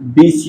20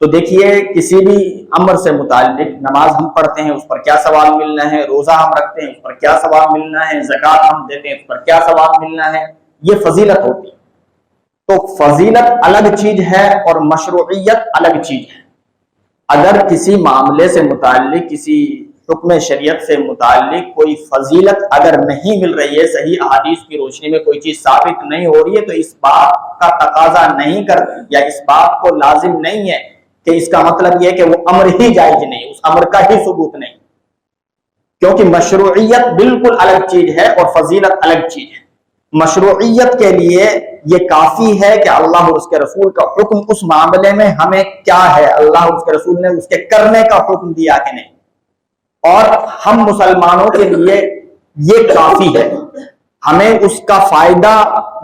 تو دیکھیے کسی بھی امر سے متعلق نماز ہم پڑھتے ہیں اس پر کیا ثواب ملنا ہے، روزہ ہم رکھتے ہیں اس پر کیا ثواب ملنا ہے، زکوٰۃ ہم دیتے ہیں اس پر کیا ثواب ملنا ہے، یہ فضیلت ہوتی ہے۔ تو فضیلت الگ چیز ہے اور مشروعیت الگ چیز ہے۔ اگر کسی معاملے سے متعلق، کسی حکم شریعت سے متعلق کوئی فضیلت اگر نہیں مل رہی ہے، صحیح احادیث کی روشنی میں کوئی چیز ثابت نہیں ہو رہی ہے، تو اس بات کا تقاضا نہیں کرتی یا اس بات کو لازم نہیں ہے کہ اس کا مطلب یہ کہ وہ امر ہی جائز نہیں، اس امر کا ہی ثبوت نہیں، کیونکہ مشروعیت بالکل الگ چیز ہے اور فضیلت الگ چیز ہے۔ مشروعیت کے لیے یہ کافی ہے کہ اللہ اور اس کے رسول کا حکم اس معاملے میں ہمیں کیا ہے، اللہ اور اس کے رسول نے اس کے کرنے کا حکم دیا کہ نہیں، اور ہم مسلمانوں کے لیے یہ کافی ہے۔ ہمیں اس کا فائدہ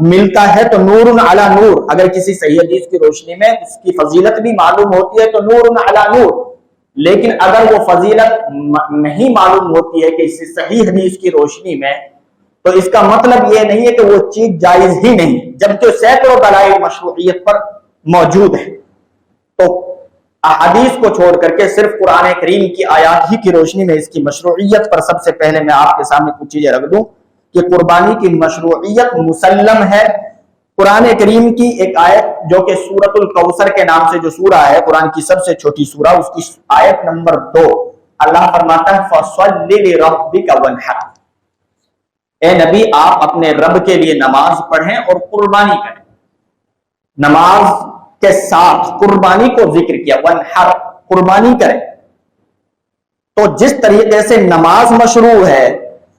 ملتا ہے تو نور علی نور، اگر کسی صحیح حدیث کی روشنی میں اس کی فضیلت بھی معلوم ہوتی ہے تو نور علی نور، لیکن اگر وہ فضیلت نہیں معلوم ہوتی ہے کہ اس صحیح حدیث کی روشنی میں، تو اس کا مطلب یہ نہیں ہے کہ وہ چیز جائز ہی نہیں، جبکہ سینکڑوں دلائل مشروعیت پر موجود ہیں۔ تو احادیث کو چھوڑ کر کے صرف قرآن کریم کی آیات ہی کی روشنی میں اس کی مشروعیت پر سب سے پہلے میں آپ کے سامنے کچھ چیزیں رکھ دوں کہ قربانی کی مشروعیت مسلم ہے۔ قرآن کریم کی ایک آیت جو کہ سورۃ الکوثر کے نام سے جو سورہ ہے، قرآن کی سب سے چھوٹی سورہ، اس کی آیت نمبر 2 اللہ فرماتا ہے فَصَلِّ لِرَبِّكَ وَانْحَرْ، اے نبی آپ اپنے رب کے لیے نماز پڑھیں اور قربانی کریں۔ نماز کے ساتھ قربانی کو ذکر کیا، وَانْحَرْ، قربانی کریں۔ تو جس طریقے سے نماز مشروع ہے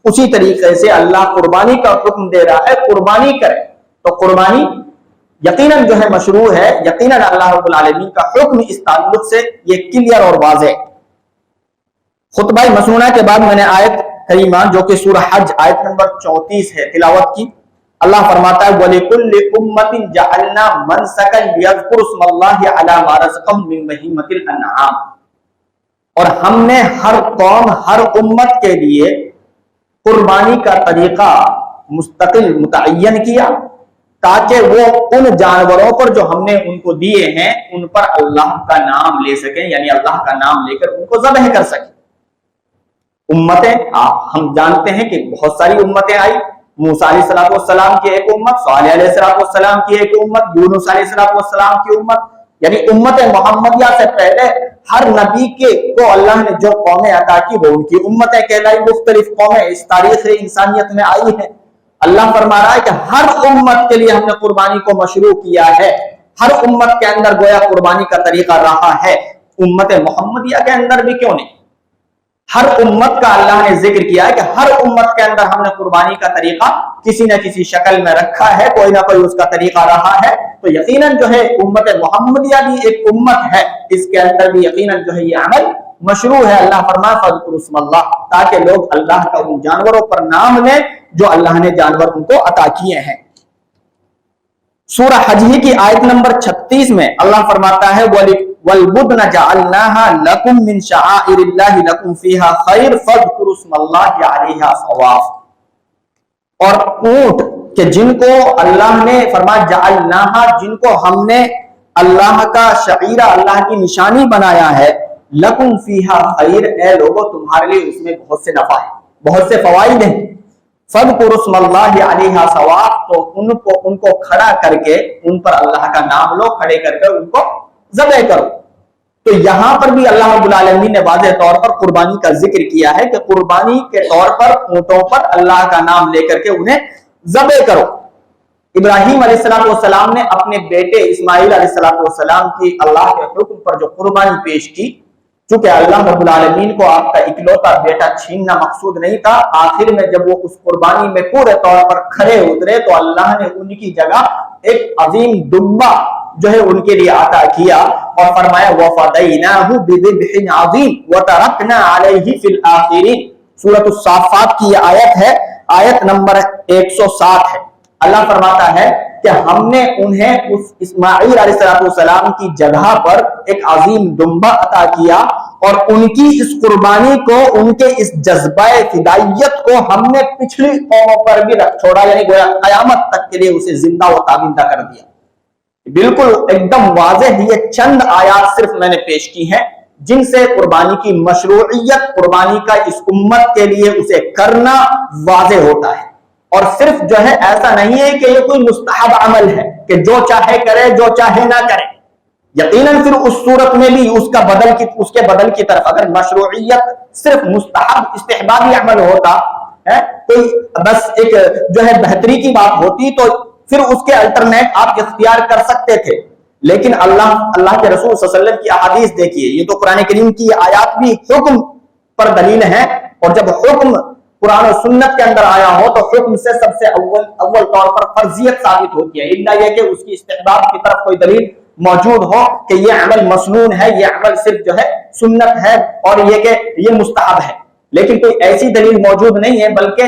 اسی طریقے سے اللہ قربانی کا حکم دے رہا ہے، قربانی کریں۔ تو قربانی یقیناً جو ہے مشروع ہے، یقیناً اللہ رب العالمین کا حکم اس تعلق سے یہ کلیئر اور واضح۔ خطبہ مسنونہ کے بعد میں نے آیت کریمہ جو کہ سورہ حج آیت نمبر 34 ہے تلاوت کی۔ اللہ فرماتا ہے وَلِكُلِّ أُمَّةٍ جَعَلْنَا مَنْسَكًا لِيَذْكُرُوا اسْمَ اللَّهِ عَلَى مَا رَزَقَهُم مِّن بَهِيمَةِ الْأَنْعَامِ، اور ہم نے ہر قوم، ہر امت کے لیے قربانی کا طریقہ مستقل متعین کیا تاکہ وہ ان جانوروں پر جو ہم نے ان کو دیے ہیں ان پر اللہ کا نام لے سکیں، یعنی اللہ کا نام لے کر ان کو ذبح کر سکیں۔ امتیں ہم جانتے ہیں کہ بہت ساری امتیں آئی، موسیٰ علیہ السلام کی ایک امت، صالح علیہ السلام کی ایک امت، یونس علیہ السلام کی امت، یعنی امت محمدیہ سے پہلے ہر نبی کو اللہ نے جو قومیں عطا کی وہ ان کی امتیں کہلائی۔ مختلف قومیں اس تاریخ انسانیت میں آئی ہیں۔ اللہ فرما رہا ہے کہ ہر امت کے لیے ہم نے قربانی کو مشروع کیا ہے، ہر امت کے اندر گویا قربانی کا طریقہ رہا ہے، امت محمدیہ کے اندر بھی کیوں نہیں؟ ہر امت کا اللہ نے ذکر کیا ہے کہ ہر امت کے اندر ہم نے قربانی کا طریقہ کسی نہ کسی شکل میں رکھا ہے، کوئی نہ کوئی اس کا طریقہ رہا ہے۔ تو یقیناً جو ہے امت محمدیہ بھی ایک امت ہے، اس کے اندر بھی یقیناً جو ہے یہ عمل مشروع ہے۔ اللہ فرمایا فَاذْكُرُوا اسْمَ اللَّهِ، تاکہ لوگ اللہ کا ان جانوروں پر نام لیں جو اللہ نے جانور ان کو عطا کیے ہیں۔ سورہ حج کی آیت نمبر 36 میں اللہ فرماتا ہے وَالْبُدْنَ جَعَلْنَاهَا لَكُم مِّن شَعَائِرِ اللَّهِ لَكُمْ فِيهَا خَيْرٌ فَاذْكُرُوا اسْمَ اللَّهِ عَلَيْهَا صَوَافَ، اور اونٹ کہ جن کو اللہ نے فرمایا جعلناها، جن کو ہم نے اللہ کا شعیرہ، اللہ کی نشانی بنایا ہے، لَكُمْ فِيهَا خَيْرٌ، اے لوگوں تمہارے لیے اس میں بہت سے نفع ہے، بہت سے فوائد ہیں۔ فَاذْكُرُوا اسْمَ اللَّهِ عَلَيْهَا صَوَافَ، تو ان کو کھڑا کر کے ان پر اللہ کا نام لو، کھڑے کر کے ان کو ذبح کرو۔ تو یہاں پر بھی اللہ رب العالمین نے واضح طور پر قربانی کا ذکر کیا ہے کہ قربانی کے طور پر اونٹوں پر اللہ کا نام لے کر کے انہیں ذبح کرو۔ ابراہیم علیہ السلام نے اپنے بیٹے اسماعیل علیہ السلام کی اللہ کے حکم پر جو قربانی پیش کی، چونکہ اللہ رب العالمین کو آپ کا اکلوتا بیٹا چھیننا مقصود نہیں تھا، آخر میں جب وہ اس قربانی میں پورے طور پر کھڑے اترے تو اللہ نے ان کی جگہ ایک عظیم دمبا جو ہے ان کے لیے عطا کیا اور فرمایا وَفَدَيْنَاهُ بِذِبْحٍ عَظِيمٍ وَتَرَكْنَا عَلَيْهِ فِي الْآخِرِينَ، سورۃ الصافات کی یہ آیت ہے، آیت نمبر 107 ہے۔ اللہ فرماتا ہے کہ ہم نے انہیں اس اسماعیل علیہ السلام کی جگہ پر ایک عظیم دمبا عطا کیا اور ان کی اس قربانی کو، ان کے اس جذبہ فدائیت کو ہم نے پچھلی قوموں پر بھی رکھ چھوڑا، یعنی گویا قیامت تک کے لیے اسے زندہ و تابندہ کر دیا۔ بالکل ایک دم واضح یہ چند آیات صرف میں نے پیش کی ہیں جن سے قربانی کی مشروعیت، قربانی کا اس امت کے لیے اسے کرنا واضح ہوتا ہے۔ اور صرف جو ہے ایسا نہیں ہے کہ یہ کوئی مستحب عمل ہے کہ جو چاہے کرے جو چاہے نہ کرے، یقیناً پھر اس صورت میں بھی اس کے بدل کی طرف اگر مشروعیت صرف مستحب استحبابی عمل ہوتا ہے، کوئی بس ایک جو ہے بہتری کی بات ہوتی، تو پھر اس کے الٹرنیٹ آپ اختیار کر سکتے تھے۔ لیکن اللہ کے رسول صلی اللہ علیہ وسلم کی احادیث دیکھیے، یہ تو قرآن کریم کی آیات بھی حکم پر دلیل ہے، اور جب حکم قرآن و سنت کے اندر آیا ہو تو حکم سے سب سے اول طور پر فرضیت ثابت ہوتی ہے، الا یہ کہ اس کی استحباب کی طرف کوئی دلیل موجود ہو کہ یہ عمل مسنون ہے، یہ عمل صرف جو ہے سنت ہے، اور یہ کہ یہ مستحب ہے۔ لیکن کوئی ایسی دلیل موجود نہیں ہے، بلکہ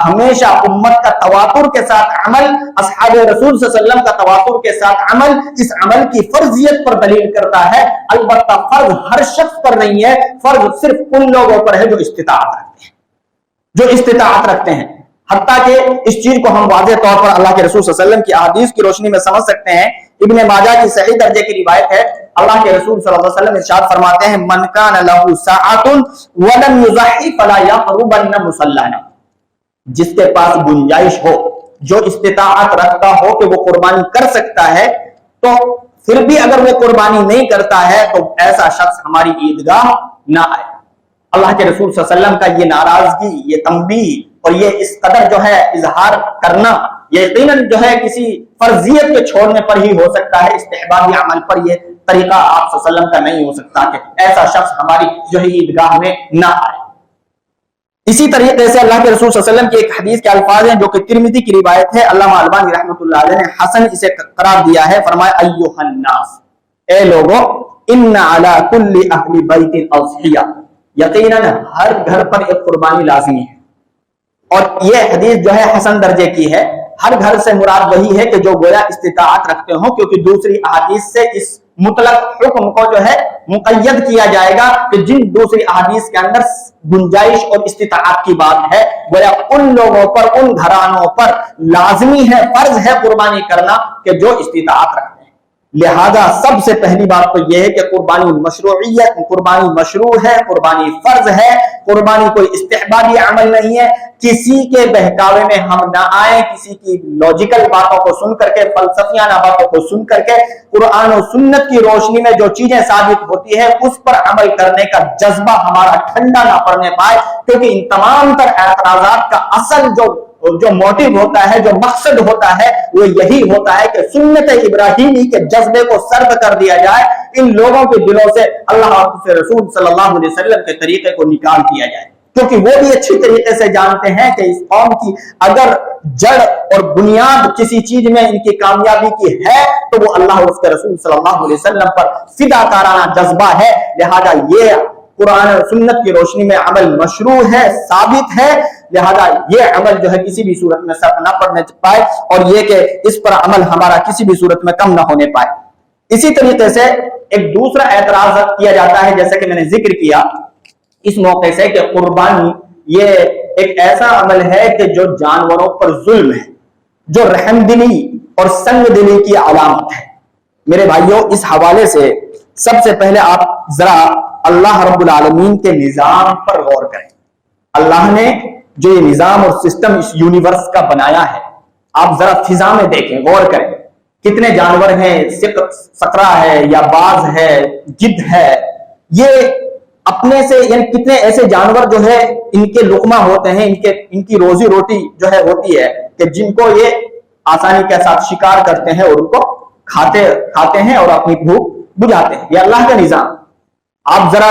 ہمیشہ امت کا تواتر کے ساتھ عمل، اصحاب رسول صلی اللہ علیہ وسلم کا تواتر کے ساتھ عمل اس عمل کی فرضیت پر دلیل کرتا ہے۔ البتہ فرض ہر شخص پر نہیں ہے، فرض صرف ان لوگوں پر ہے جو استطاعت رکھتے ہیں، حتیٰ کہ اس چیز کو ہم واضح طور پر اللہ کے رسول صلی اللہ علیہ وسلم کی احادیث کی روشنی میں سمجھ سکتے ہیں۔ ابن ماجہ کی صحیح درجے کی روایت ہے، اللہ کے رسول صلی اللہ علیہ وسلم ارشاد فرماتے ہیں، من کان لہ ساعۃ ولم یضحی فلا یقربن مصلانا، جس کے پاس گنجائش ہو، جو استطاعت رکھتا ہو کہ وہ قربانی کر سکتا ہے، تو پھر بھی اگر وہ قربانی نہیں کرتا ہے تو ایسا شخص ہماری عیدگاہ نہ آئے۔ اللہ کے رسول صلی اللہ علیہ وسلم کا یہ ناراضگی، یہ تنبیہ اور یہ اس قدر جو ہے اظہار کرنا، یہ یقیناً جو ہے کسی فرضیت کے چھوڑنے پر ہی ہو سکتا ہے، استحبابی عمل پر یہ طریقہ آپ صلی اللہ علیہ وسلم کا نہیں ہو سکتا کہ ایسا شخص ہماری جو ہے عیدگاہ میں نہ آئے۔ اسی طریقے سے اللہ کے رسول صلی اللہ علیہ وسلم کی ایک حدیث کے الفاظ ہیں جو کہ ترمذی کی روایت ہے، علامہ البانی رحمۃ اللہ علیہ نے حسن اسے قرار دیا ہے، فرمایا ایھا الناس، اے لوگوں، ان علی کل اہل بیت اضحیہ، یقیناً ہر گھر پر ایک قربانی لازمی ہے۔ اور یہ حدیث جو ہے حسن درجے کی ہے، ہر گھر سے مراد وہی ہے کہ جو گویا استطاعت رکھتے ہوں، کیونکہ دوسری احادیث سے اس مطلق حکم کو جو ہے مقید کیا جائے گا کہ جن دوسری احادیث کے اندر گنجائش اور استطاعت کی بات ہے، گویا ان لوگوں پر، ان گھرانوں پر لازمی ہے، فرض ہے قربانی کرنا کہ جو استطاعت رکھتے ہیں۔ لہذا سب سے پہلی بات تو یہ ہے کہ قربانی مشروعیت، قربانی مشروع ہے، قربانی فرض ہے، قربانی کوئی استحبابی عمل نہیں ہے۔ کسی کے بہکاوے میں ہم نہ آئیں، کسی کی لاجیکل باتوں کو سن کر کے، فلسفیانہ باتوں کو سن کر کے، قرآن و سنت کی روشنی میں جو چیزیں ثابت ہوتی ہے اس پر عمل کرنے کا جذبہ ہمارا ٹھنڈا نہ پڑنے پائے، کیونکہ ان تمام تر اعتراضات کا اصل جو موٹیو ہوتا ہے، جو مقصد ہوتا ہے، وہ یہی ہوتا ہے کہ سنت ابراہیمی کے جذبے کو سرد کر دیا جائے، ان لوگوں کے دلوں سے اللہ کے رسول صلی اللہ علیہ وسلم کے طریقے کو نکال دیا جائے، کیونکہ وہ بھی اچھی طریقے سے جانتے ہیں کہ اس قوم کی اگر جڑ اور بنیاد کسی چیز میں ان کی کامیابی کی ہے تو وہ اللہ اور اس کے رسول صلی اللہ علیہ وسلم پر فدا کارانہ جذبہ ہے۔ لہذا یہ قرآن اور سنت کی روشنی میں عمل مشروع ہے، ثابت ہے، لہذا یہ عمل جو ہے کسی بھی صورت میں سر نہ پڑنے پائے، اور یہ کہ اس پر عمل ہمارا کسی بھی صورت میں کم نہ ہونے پائے۔ اسی طریقے سے ایک دوسرا اعتراض کیا جاتا ہے، جیسے کہ میں نے ذکر کیا اس موقع سے، کہ قربانی یہ ایک ایسا عمل ہے کہ جو جانوروں پر ظلم ہے، جو رحم دلی اور سنگ دلی کی علامت ہے۔ میرے بھائیوں، اس حوالے سے سب سے پہلے آپ ذرا اللہ رب العالمین کے نظام پر غور کریں۔ اللہ نے جو یہ نظام اور سسٹم اس یونیورس کا بنایا ہے، آپ ذرا فضا میں دیکھیں، غور کریں، کتنے جانور ہیں، سکرا ہے یا باز ہے، گدھ ہے، یہ اپنے سے یعنی کتنے ایسے جانور جو ہے ان کے لقمہ ہوتے ہیں، ان کی روزی روٹی جو ہے ہوتی ہے کہ جن کو یہ آسانی کے ساتھ شکار کرتے ہیں اور ان کو کھاتے ہیں اور اپنی بھوک بجھاتے ہیں۔ یہ اللہ کا نظام۔ آپ ذرا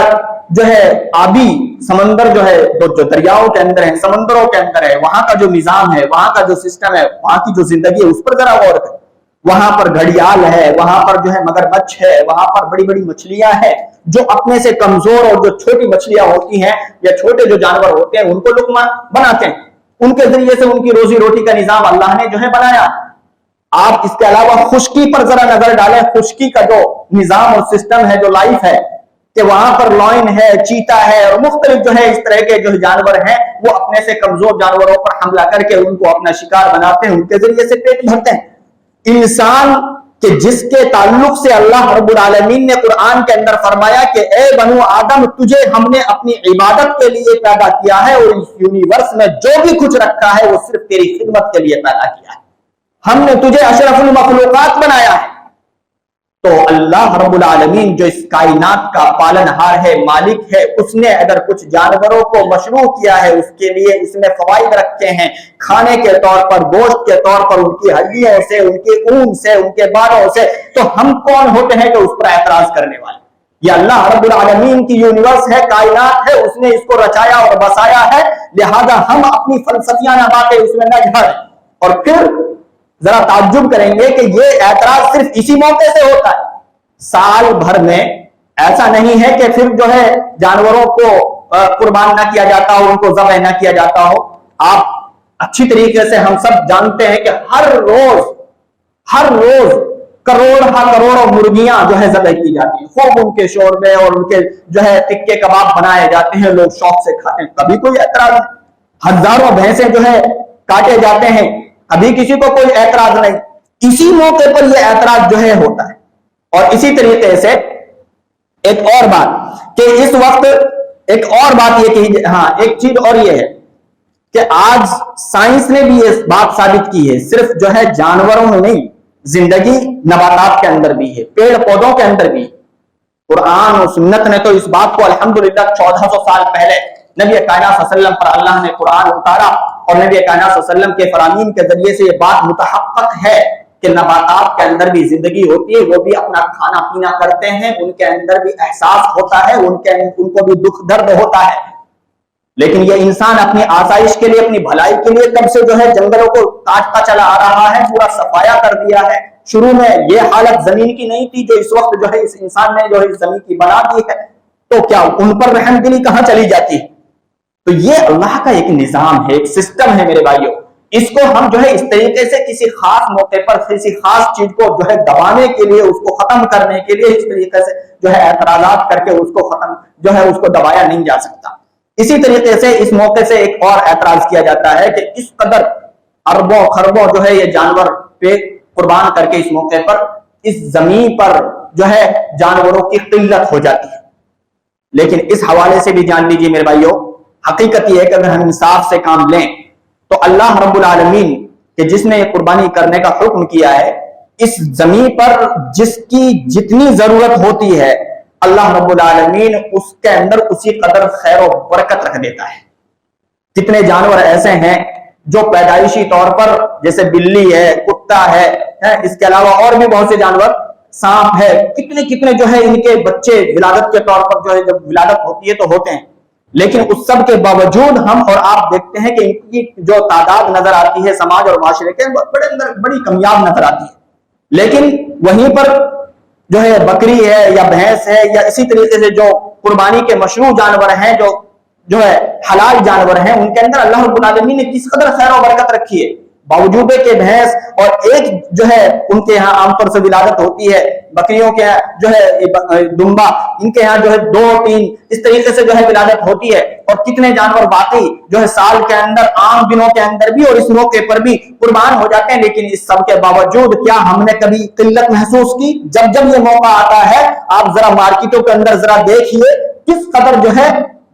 جو ہے آبی سمندر جو ہے، جو دریاؤں کے اندر ہے، سمندروں کے اندر ہے، وہاں کا جو نظام ہے، وہاں کا جو سسٹم ہے، وہاں کی جو زندگی ہے، اس پر ذرا غور کریں۔ وہاں پر گھڑیال ہے، وہاں پر جو ہے مگرمچھ ہے، وہاں پر بڑی بڑی مچھلیاں ہیں، جو اپنے سے کمزور اور جو چھوٹی مچھلیاں ہوتی ہیں یا چھوٹے جو جانور ہوتے ہیں ان کو لقمہ بناتے ہیں، ان کے ذریعے سے ان کی روزی روٹی کا نظام اللہ نے جو ہے بنایا۔ آپ اس کے علاوہ خشکی پر ذرا نظر ڈالیں، خشکی کا جو نظام اور سسٹم ہے، جو لائف ہے، کہ وہاں پر لائن ہے، چیتا ہے اور مختلف جو ہے اس طرح کے جو جانور ہیں، وہ اپنے سے کمزور جانوروں پر حملہ کر کے ان کو اپنا شکار بناتے ہیں، ان کے ذریعے سے پیٹ بھرتے ہیں۔ انسان کہ جس کے تعلق سے اللہ رب العالمین نے قرآن کے اندر فرمایا کہ اے بنو آدم تجھے ہم نے اپنی عبادت کے لیے پیدا کیا ہے اور اس یونیورس میں جو بھی کچھ رکھا ہے وہ صرف تیری خدمت کے لیے پیدا کیا ہے، ہم نے تجھے اشرف المخلوقات بنایا ہے۔ تو اللہ رب العالمین جو اس کائنات کا پالنہار ہے، مالک ہے، اس نے اگر کچھ جانوروں کو مشروع کیا ہے، اس کے لیے اس نے فوائد رکھے ہیں کھانے کے طور پر، گوشت کے طور پر، ان کی ہڈیوں سے، ان کی اون سے، ان کے بالوں سے، تو ہم کون ہوتے ہیں کہ اس پر اعتراض کرنے والے؟ یہ اللہ رب العالمین کی یونیورس ہے، کائنات ہے، اس نے اس کو رچایا اور بسایا ہے، لہذا ہم اپنی فلسفیانہ باتیں اس میں نہ جھاڑیں۔ اور پھر ذرا تعجب کریں گے کہ یہ اعتراض صرف اسی موقع سے ہوتا ہے، سال بھر میں ایسا نہیں ہے کہ پھر جو ہے جانوروں کو قربان نہ کیا جاتا ہو، ان کو ذبح نہ کیا جاتا ہو۔ آپ اچھی طریقے سے ہم سب جانتے ہیں کہ ہر روز کروڑوں مرغیاں جو ہے ذبح کی جاتی ہیں، خوب ان کے شوربے اور ان کے جو ہے ٹکے کباب بنائے جاتے ہیں، لوگ شوق سے کھاتے ہیں، کبھی کوئی اعتراض نہیں۔ ہزاروں بھینسیں جو ہے کاٹے جاتے ہیں، ابھی کسی کو کوئی اعتراض نہیں۔ اسی موقع پر یہ اعتراض جو ہے ہوتا ہے۔ اور اسی طریقے سے ایک اور بات کہ اس وقت ایک اور بات یہ کہ ہاں ایک چیز اور یہ ہے کہ آج سائنس نے بھی یہ بات ثابت کی ہے، صرف جو ہے جانوروں میں نہیں، زندگی نباتات کے اندر بھی ہے، پیڑ پودوں کے اندر بھی ہے۔ قرآن و سنت نے تو اس بات کو الحمدللہ 1400 سال پہلے نبی کائنات صلی اللہ علیہ وسلم پر اللہ نے قرآن اتارا، اور نبی کائنات صلی اللہ علیہ وسلم کے فرامین کے ذریعے سے یہ بات متحقق ہے کہ نباتات کے اندر بھی زندگی ہوتی ہے، وہ بھی اپنا کھانا پینا کرتے ہیں، ان کے اندر بھی احساس ہوتا ہے، ان کو بھی دکھ درد ہوتا ہے۔ لیکن یہ انسان اپنی آسائش کے لیے، اپنی بھلائی کے لیے کب سے جو ہے جنگلوں کو کاٹتا چلا آ رہا ہے، پورا صفایا کر دیا ہے۔ شروع میں یہ حالت زمین کی نہیں تھی جو اس وقت جو ہے اس انسان نے جو ہے اس زمین کی بنا دی ہے، تو کیا ان پر رحم دلی کہاں چلی جاتی ہے؟ تو یہ اللہ کا ایک نظام ہے، ایک سسٹم ہے میرے بھائیوں۔ اس کو ہم جو ہے اس طریقے سے کسی خاص موقع پر کسی خاص چیز کو جو ہے دبانے کے لیے، اس کو ختم کرنے کے لیے اس طریقے سے جو ہے اعتراضات کر کے اس کو ختم جو ہے اس کو دبایا نہیں جا سکتا۔ اسی طریقے سے اس موقع سے ایک اور اعتراض کیا جاتا ہے کہ اس قدر اربوں خربوں جو ہے یہ جانور پہ قربان کر کے اس موقع پر اس زمین پر جو ہے جانوروں کی قلت ہو جاتی ہے۔ لیکن اس حوالے سے بھی جان لیجیے میرے بھائیوں، حقیقت یہ ہے کہ اگر ہم انصاف سے کام لیں تو اللہ رب العالمین کہ جس نے یہ قربانی کرنے کا حکم کیا ہے، اس زمین پر جس کی جتنی ضرورت ہوتی ہے اللہ رب العالمین اس کے اندر اسی قدر خیر و برکت رکھ دیتا ہے۔ کتنے جانور ایسے ہیں جو پیدائشی طور پر جیسے بلی ہے، کتا ہے، اس کے علاوہ اور بھی بہت سے جانور، سانپ ہے، کتنے جو ہے ان کے بچے ولادت کے طور پر جو ہے جب ولادت ہوتی ہے تو ہوتے ہیں، لیکن اس سب کے باوجود ہم اور آپ دیکھتے ہیں کہ ان کی جو تعداد نظر آتی ہے سماج اور معاشرے کے بڑی کمیاب نظر آتی ہے۔ لیکن وہیں پر جو ہے بکری ہے یا بھینس ہے یا اسی طریقے سے جو قربانی کے مشروع جانور ہیں، جو ہے حلال جانور ہیں، ان کے اندر اللہ رب العالمین نے کس قدر خیر و برکت رکھی ہے، باوجود کہ بھینس اور ایک جو ہے ان کے یہاں عام طور سے ولادت ہوتی ہے، بکریوں کے جو ہے دمبا، ان کے یہاں جو ہے 2-3 اس طریقے سے جو ہے ولادت ہوتی ہے، اور کتنے جانور باقی جو ہے سال کے اندر عام دنوں کے اندر بھی اور اس موقع پر بھی قربان ہو جاتے ہیں۔ لیکن اس سب کے باوجود کیا ہم نے کبھی قلت محسوس کی؟ جب یہ موقع آتا ہے آپ ذرا مارکیٹوں کے اندر ذرا دیکھیے کس قدر جو ہے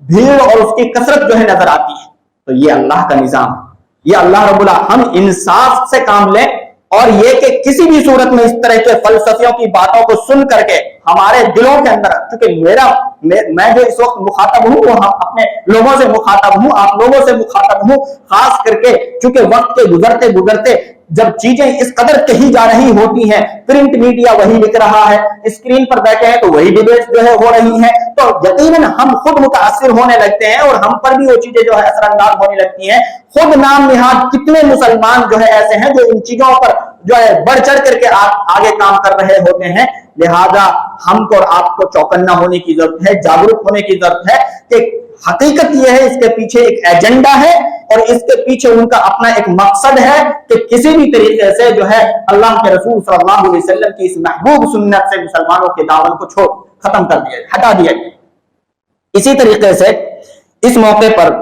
بھیڑ اور اس کی کثرت جو ہے نظر آتی ہے۔ تو یہ اللہ کا نظام ہے، یہ اللہ رب العالمین، ہم انصاف سے کام لیں، اور یہ کہ کسی بھی صورت میں اس طرح کے فلسفیوں کی باتوں کو سن کر کے ہمارے دلوں کے اندر، کیونکہ میں جو اس وقت مخاطب ہوں وہ ہم اپنے لوگوں سے مخاطب ہوں، آپ لوگوں سے مخاطب ہوں، خاص کر کے چونکہ وقت کے گزرتے جب چیزیں اس قدر کہی جا رہی ہوتی ہیں، پرنٹ میڈیا وہی لکھ رہا ہے، اسکرین پر بیٹھے ہیں تو وہی ڈیبیٹ جو ہے ہو رہی ہیں، تو یقیناً ہم خود متاثر ہونے لگتے ہیں اور ہم پر بھی وہ چیزیں جو ہے اثر انداز ہونے لگتی ہیں۔ خود نام نہاد کتنے مسلمان جو ہے ایسے ہیں جو ان چیزوں پر جو ہے بڑھ چڑھ کر کے آگے کام کر رہے ہوتے ہیں۔ لہذا ہم کو اور آپ کو چوکنا ہونے کی ضرورت ہے، جاگرک ہونے کی ضرورت ہے کہ حقیقت یہ ہے اس کے پیچھے ایک ایجنڈا ہے اور اس کے پیچھے ان کا اپنا ایک مقصد ہے کہ کسی بھی طریقے سے جو ہے اللہ کے رسول صلی اللہ علیہ وسلم کی اس محبوب سنت سے مسلمانوں کے دامن کو ختم کر دیا، ہٹا دیا گیا۔ اسی طریقے سے اس موقع پر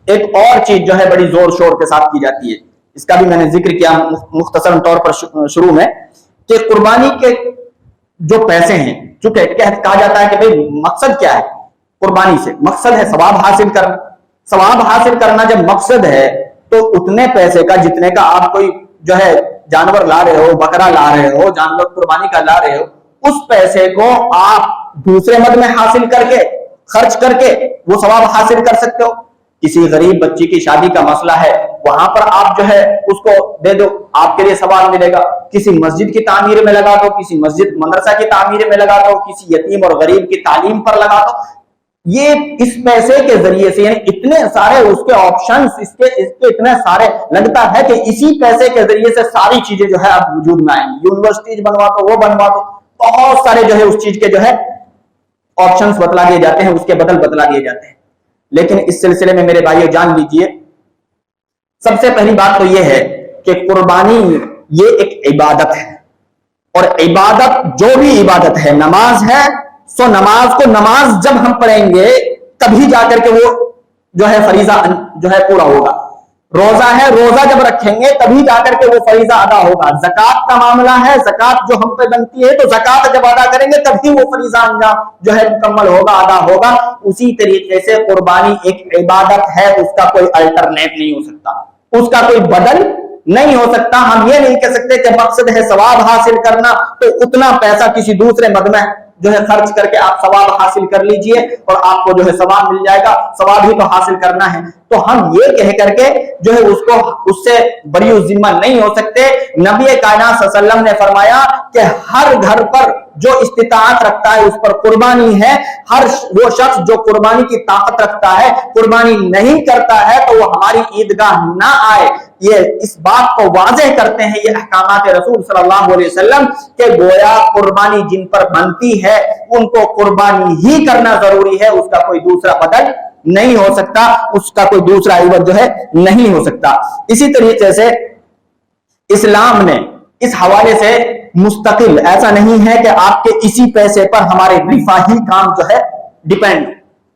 ایک اور چیز جو ہے بڑی زور شور کے ساتھ کی جاتی ہے، اس کا بھی میں نے ذکر کیا مختصر طور پر شروع میں، کہ قربانی کے جو پیسے ہیں، چونکہ کہا جاتا ہے کہ بھئی مقصد کیا ہے قربانی سے؟ مقصد ہے ثواب حاصل کرنا۔ ثواب حاصل کرنا جب مقصد ہے تو اتنے پیسے کا جتنے کا آپ کوئی جو ہے جانور لا رہے ہو، بکرا لا رہے ہو، جانور قربانی کا لا رہے ہو، اس پیسے کو آپ دوسرے مد میں حاصل کر کے، خرچ کر کے وہ ثواب حاصل کر سکتے ہو۔ کسی غریب بچی کی شادی کا مسئلہ ہے، وہاں پر آپ جو ہے اس کو دے دو، آپ کے لیے ثواب ملے گا۔ کسی مسجد کی تعمیر میں لگا دو، کسی مسجد مدرسہ کی تعمیر میں لگا دو، کسی یتیم اور غریب کی تعلیم پر لگا دو۔ یہ اس پیسے کے ذریعے سے، یعنی اتنے سارے اس کے آپشنز، اس کے اتنے سارے، لگتا ہے کہ اسی پیسے کے ذریعے سے ساری چیزیں جو ہے اب وجود میں آئیں گی۔ یونیورسٹیز بنوا دو، وہ بنوا دو، بہت سارے جو ہے اس چیز کے جو ہے آپشنز بتلا دیے جاتے ہیں، اس کے بدل بتلا دیے جاتے ہیں۔ لیکن اس سلسلے میں میرے بھائیو جان لیجئے، سب سے پہلی بات تو یہ ہے کہ قربانی یہ ایک عبادت ہے، اور عبادت جو بھی عبادت ہے، نماز ہے، سو نماز کو نماز جب ہم پڑھیں گے تبھی جا کر کے وہ جو ہے فریضہ جو ہے پورا ہوگا۔ روزہ ہے، روزہ جب رکھیں گے تبھی جا کر کے وہ فریضہ ادا ہوگا۔ زکوٰۃ کا معاملہ ہے، زکوٰۃ جو ہم پہ بنتی ہے تو زکوٰۃ جب ادا کریں گے تبھی وہ فریضہ انجام جو ہے مکمل ہوگا، ادا ہوگا۔ اسی طریقے سے قربانی ایک عبادت ہے، اس کا کوئی الٹرنیٹ نہیں ہو سکتا، اس کا کوئی بدل نہیں ہو سکتا۔ ہم یہ نہیں کہہ سکتے کہ مقصد ہے ثواب حاصل کرنا تو اتنا پیسہ کسی دوسرے مد میں جو ہے خرچ کر کے آپ ثواب حاصل کر لیجئے اور آپ کو جو ہے ثواب مل جائے گا، ثواب ہی تو حاصل کرنا ہے۔ تو ہم یہ کہہ کر کے جو ہے اس سے بری ذمہ نہیں ہو سکتے۔ نبی کائنات صلی اللہ علیہ وسلم نے فرمایا کہ ہر گھر پر جو استطاعت رکھتا ہے اس پر قربانی ہے، ہر وہ شخص جو قربانی کی طاقت رکھتا ہے قربانی نہیں کرتا ہے تو وہ ہماری عیدگاہ نہ آئے۔ یہ اس بات کو واضح کرتے ہیں یہ احکامات رسول صلی اللہ علیہ وسلم کہ گویا قربانی جن پر بنتی ہے ان کو قربانی ہی کرنا ضروری ہے، اس کا کوئی دوسرا بدل نہیں ہو سکتا، اس کا کوئی دوسرا عوض جو ہے نہیں ہو سکتا۔ اسی طریقے سے اسلام نے اس حوالے سے مستقل، ایسا نہیں ہے کہ آپ کے اسی پیسے پر ہمارے رفاہی کام جو ہے ڈیپینڈ،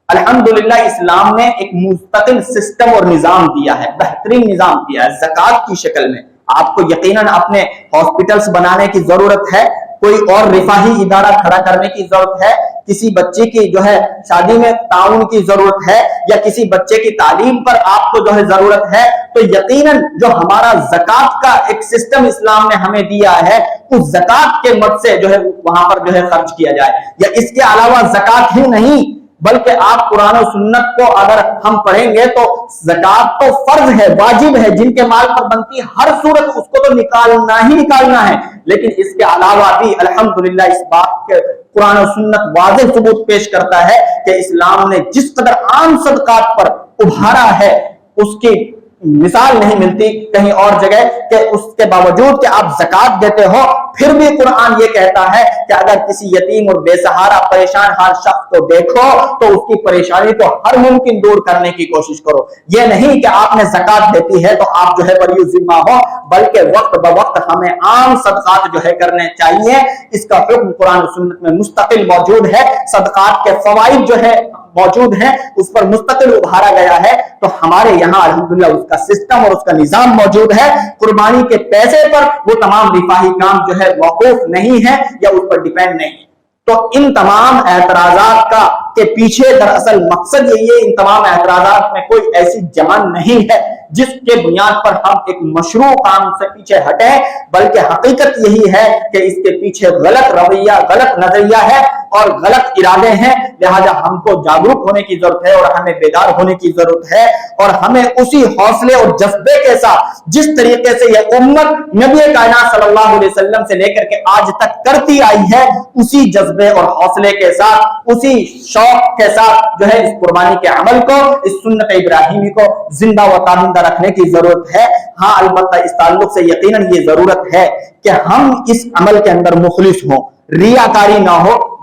الحمدللہ اسلام نے ایک مستقل سسٹم اور نظام دیا ہے، بہترین نظام دیا ہے زکوٰۃ کی شکل میں۔ آپ کو یقیناً اپنے ہاسپٹلز بنانے کی ضرورت ہے، کوئی اور رفاہی ادارہ کھڑا کرنے کی ضرورت ہے، کسی بچے کی جو ہے شادی میں تعاون کی ضرورت ہے، یا کسی بچے کی تعلیم پر آپ کو جو ہے ضرورت ہے، تو یقیناً جو ہمارا زکوٰۃ کا ایک سسٹم اسلام نے ہمیں دیا ہے اس زکوٰۃ کے مد سے جو ہے وہاں پر جو ہے خرچ کیا جائے۔ یا اس کے علاوہ زکوٰۃ ہی نہیں بلکہ آپ قرآن و سنت کو اگر ہم پڑھیں گے تو زکوٰۃ تو فرض ہے، واجب ہے، جن کے مال پر بنتی ہر صورت اس کو تو نکالنا ہی نکالنا ہے، لیکن اس کے علاوہ بھی الحمدللہ اس بات کے قرآن و سنت واضح ثبوت پیش کرتا ہے کہ اسلام نے جس قدر عام صدقات پر ابھارا ہے اس کی مثال نہیں ملتی کہیں اور جگہ، کہ اس کے باوجود کہ آپ زکوٰۃ دیتے ہو پھر بھی قرآن یہ کہتا ہے کہ اگر کسی یتیم اور بے سہارا پریشان حال شخص کو دیکھو تو اس کی پریشانی کو ہر ممکن دور کرنے کی کوشش کرو۔ یہ نہیں کہ آپ نے زکوٰۃ دیتی ہے تو آپ جو ہے بری ذمہ ہو، بلکہ وقت بوقت ہمیں عام صدقات جو ہے کرنے چاہیے۔ اس کا حکم قرآن و سنت میں مستقل موجود ہے، صدقات کے فوائد جو ہے موجود ہیں، اس پر مستقل ابھارا گیا ہے۔ تو ہمارے یہاں الحمدللہ اس کا سسٹم اور اس کا نظام موجود ہے۔ قربانی کے پیسے پر وہ تمام رفاہی کام جو ہے موقوف نہیں ہے یا اس پر ڈیپینڈ نہیں ہے۔ تو ان تمام اعتراضات کا کے پیچھے دراصل مقصد یہی ہے، ان تمام اعتراضات میں کوئی ایسی جمع نہیں ہے جس کے بنیاد پر ہم ایک مشروع کام سے پیچھے ہٹیں، بلکہ حقیقت یہی ہے کہ اس کے پیچھے غلط رویہ، غلط نظریہ ہے اور غلط ارادے ہیں۔ لہذا ہم کو جاگروک ہونے کی ضرورت ہے اور ہمیں بیدار ہونے کی ضرورت ہے، اور ہمیں اسی حوصلے اور جذبے کے ساتھ جس طریقے سے یہ امت نبی کائنات صلی اللہ علیہ وسلم سے لے کر کے آج تک کرتی آئی ہے، اسی جذبے اور حوصلے کے ساتھ، اسی شوق کے ساتھ جو ہے اس قربانی کے عمل کو، اس سنت ابراہیمی کو زندہ و تابندہ رکھنے کی ضرورت ہے۔ ہاں البتہ اس تعلق سے یقیناً یہ ضرورت ہے کہ ہم اس عمل کے اندر مخلص ہوں، ریاکاری نہ ہو،